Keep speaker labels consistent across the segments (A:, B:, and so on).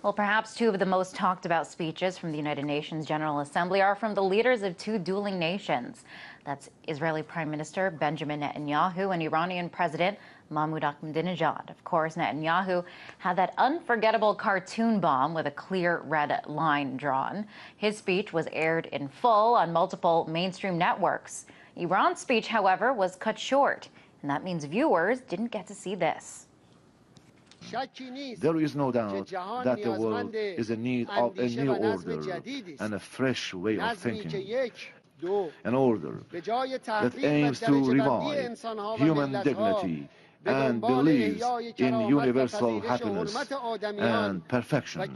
A: Well, perhaps two of the most talked about speeches from the United Nations General Assembly are from the leaders of two dueling nations. That's Israeli Prime Minister Benjamin Netanyahu and Iranian President Mahmoud Ahmadinejad. Of course, Netanyahu had that unforgettable cartoon bomb with a clear red line drawn. His speech was aired in full on multiple mainstream networks. Iran's speech, however, was cut short, and that means viewers didn't get to see this.
B: There is no doubt that the world is in need of a new order and a fresh way of thinking. An order that aims to revive human dignity and believes in universal happiness and perfection. An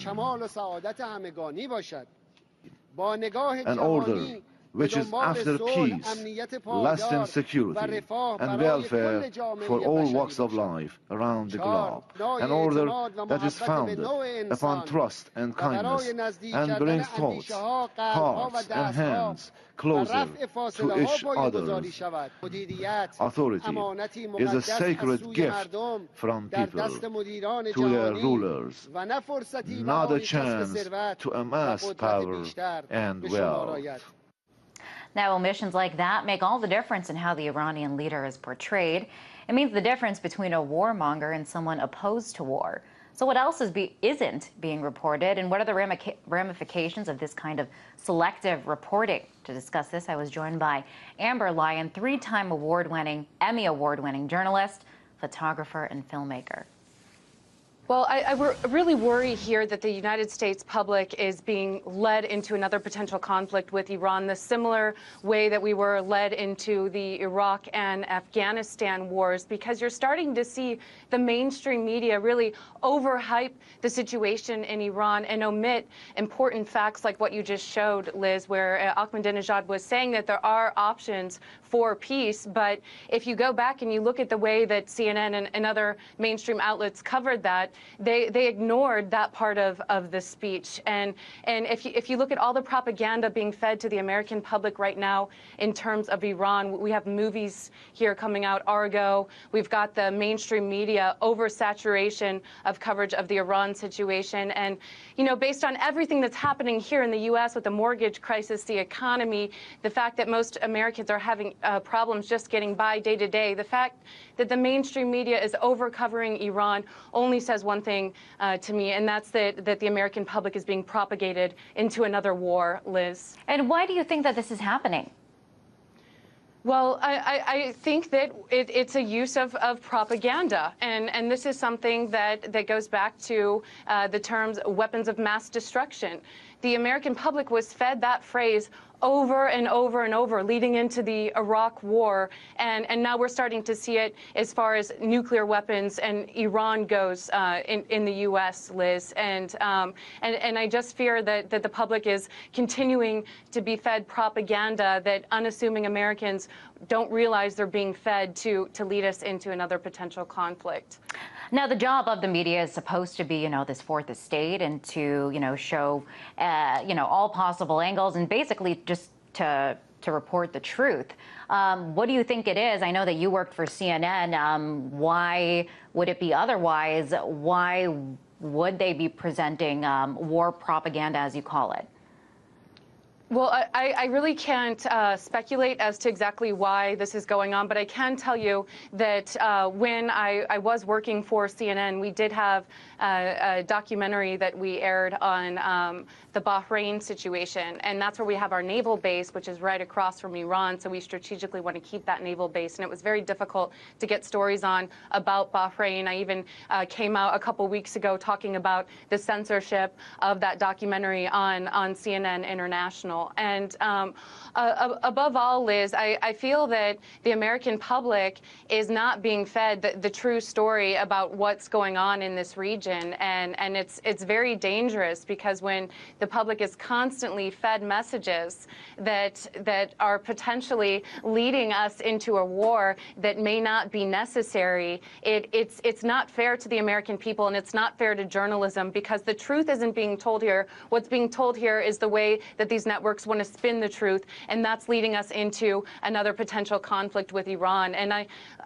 B: order which is after peace, lasting security, and welfare for all walks of life around the globe. An order that is founded upon trust and kindness and brings thoughts, hearts, and hands closer to each other. Authority is a sacred gift from people to their rulers, not a chance to amass power and wealth.
A: Now, omissions like that make all the difference in how the Iranian leader is portrayed. It means the difference between a warmonger and someone opposed to war. So what else isn't being reported, and what are the ramifications of this kind of selective reporting? To discuss this, I was joined by Amber Lyon, three-time Emmy award-winning journalist, photographer, and filmmaker.
C: Well, I really worry here that the United States public is being led into another potential conflict with Iran, the similar way that we were led into the Iraq and Afghanistan wars, because you're starting to see the mainstream media really overhype the situation in Iran and omit important facts like what you just showed, Liz, where Ahmadinejad was saying that there are options for peace. But if you go back and you look at the way that CNN and other mainstream outlets covered that, they ignored that part of the speech. And if you look at all the propaganda being fed to the American public right now in terms of Iran, we have movies here coming out, Argo. We've got the mainstream media oversaturation of coverage of the Iran situation. And, you know, based on everything that's happening here in the U.S. with the mortgage crisis, the economy, the fact that most Americans are having problems just getting by day to day, the fact that the mainstream media is over-covering Iran only says one thing to me, and that's that the American public is being propagated into another war, Liz.
A: And why do you think that this is happening?
C: Well, I think that it's a use of propaganda, and this is something that goes back to the terms weapons of mass destruction. The American public was fed that phrase over and over and over leading into the Iraq war, and now we're starting to see it as far as nuclear weapons and Iran goes in the U.S., Liz, and I just fear that the public is continuing to be fed propaganda that unassuming Americans don't realize they're being fed to lead us into another potential conflict.
A: Now, the job of the media is supposed to be, you know, this fourth estate and to, you know, show, all possible angles and basically just to report the truth. What do you think it is? I know that you worked for CNN. Why would it be otherwise? Why would they be presenting war propaganda, as you call it?
C: Well, I really can't speculate as to exactly why this is going on, but I can tell you that when I was working for CNN, we did have a documentary that we aired on the Bahrain situation, and that's where we have our naval base, which is right across from Iran, so we strategically want to keep that naval base, and it was very difficult to get stories on about Bahrain. I even came out a couple weeks ago talking about the censorship of that documentary on CNN International. And above all, Liz, I feel that the American public is not being fed the true story about what's going on in this region, and it's very dangerous, because when the public is constantly fed messages that are potentially leading us into a war that may not be necessary, it's not fair to the American people, and it's not fair to journalism, because the truth isn't being told here. What's being told here is the way that these networks networks want to spin the truth, and that's leading us into another potential conflict with Iran. And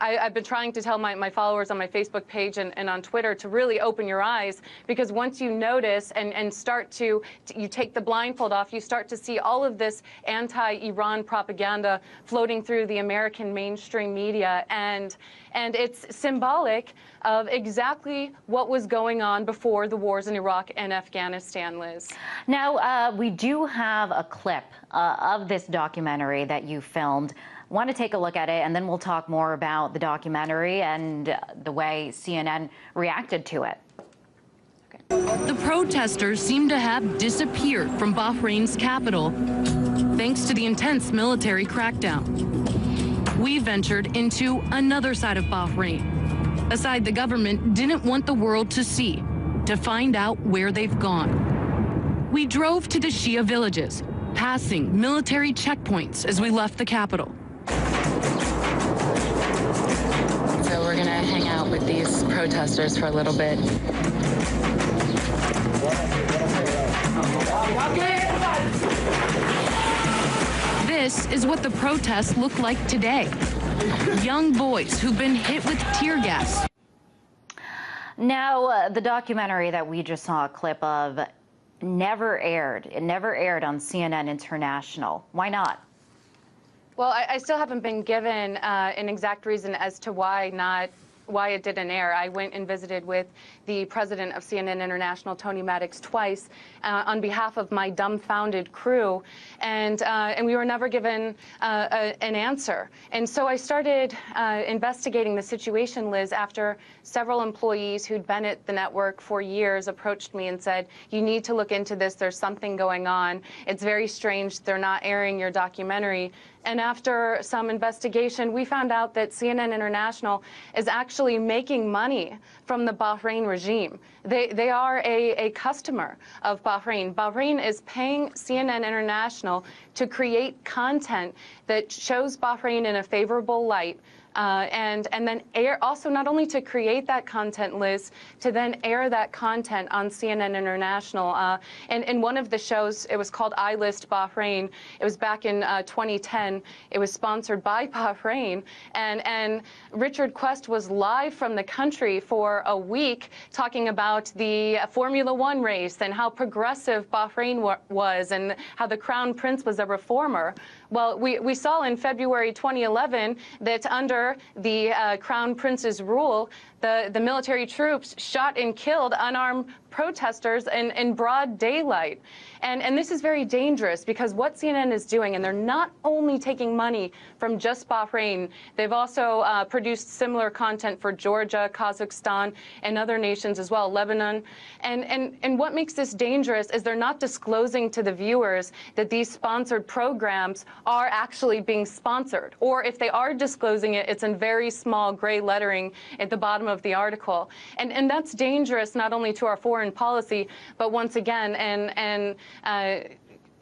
C: I've been trying to tell my followers on my Facebook page and on Twitter to really open your eyes, because once you notice and start to, you take the blindfold off, you start to see all of this anti-Iran propaganda floating through the American mainstream media, and it's symbolic of exactly what was going on before the wars in Iraq and Afghanistan, Liz.
A: Now, we do have a clip of this documentary that you filmed. Want to take a look at it, and then we'll talk more about the documentary and the way CNN reacted to it.
D: The protesters seem to have disappeared from Bahrain's capital, thanks to the intense military crackdown. We ventured into another side of Bahrain, a side the government didn't want the world to see, to find out where they've gone. We drove to the Shia villages, passing military checkpoints as we left the capital.
E: So we're gonna hang out with these protesters for a little bit.
D: This is what the protests look like today. Young boys who've been hit with tear gas.
A: Now, the documentary that we just saw a clip of never aired. It never aired on CNN International. Why not?
C: Well, I still haven't been given an exact reason as to why it didn't air. I went and visited with the president of CNN International, Tony Maddox, twice on behalf of my dumbfounded crew, and we were never given an answer. And so I started investigating the situation, Liz, after several employees who'd been at the network for years approached me and said, you need to look into this. There's something going on. It's very strange. They're not airing your documentary. And after some investigation, we found out that CNN International is actually making money from the Bahrain regime. They are a customer of Bahrain. Bahrain is paying CNN International to create content that shows Bahrain in a favorable light, and then air, also not only to create that content, Liz, to then air that content on CNN International. And in one of the shows, it was called I List Bahrain. It was back in 2010. It was sponsored by Bahrain. And Richard Quest was live from the country for a week talking about the Formula One race and how progressive Bahrain was and how the Crown Prince was a reformer. Well, we saw in February 2011 that under the Crown Prince's rule, the military troops shot and killed unarmed protesters in broad daylight. And this is very dangerous, because what CNN is doing, and they're not only taking money from just Bahrain, they've also produced similar content for Georgia, Kazakhstan, and other nations as well, Lebanon. And what makes this dangerous is they're not disclosing to the viewers that these sponsored programs are actually being sponsored. Or if they are disclosing it, it's in very small gray lettering at the bottom of the article. And that's dangerous not only to our foreign policy, but once again,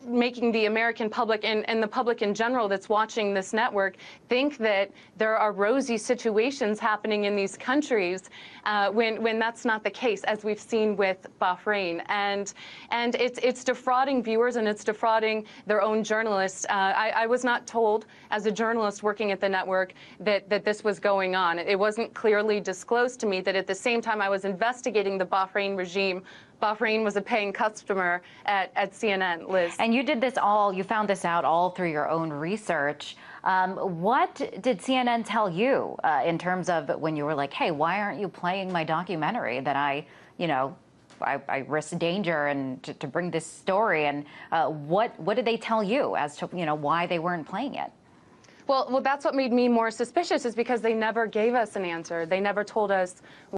C: making the American public and the public in general that's watching this network think that there are rosy situations happening in these countries when that's not the case, as we've seen with Bahrain. And it's defrauding viewers, and it's defrauding their own journalists. I was not told, as a journalist working at the network, that this was going on. It wasn't clearly disclosed to me that at the same time I was investigating the Bahrain regime, Bahrain was a paying customer at CNN, Liz.
A: And you did this all, you found this out all through your own research. What did CNN tell you in terms of when you were like, hey, why aren't you playing my documentary that I risk danger and to bring this story? And what did they tell you as to, why they weren't playing it?
C: Well, that's what made me more suspicious, is because they never gave us an answer. They never told us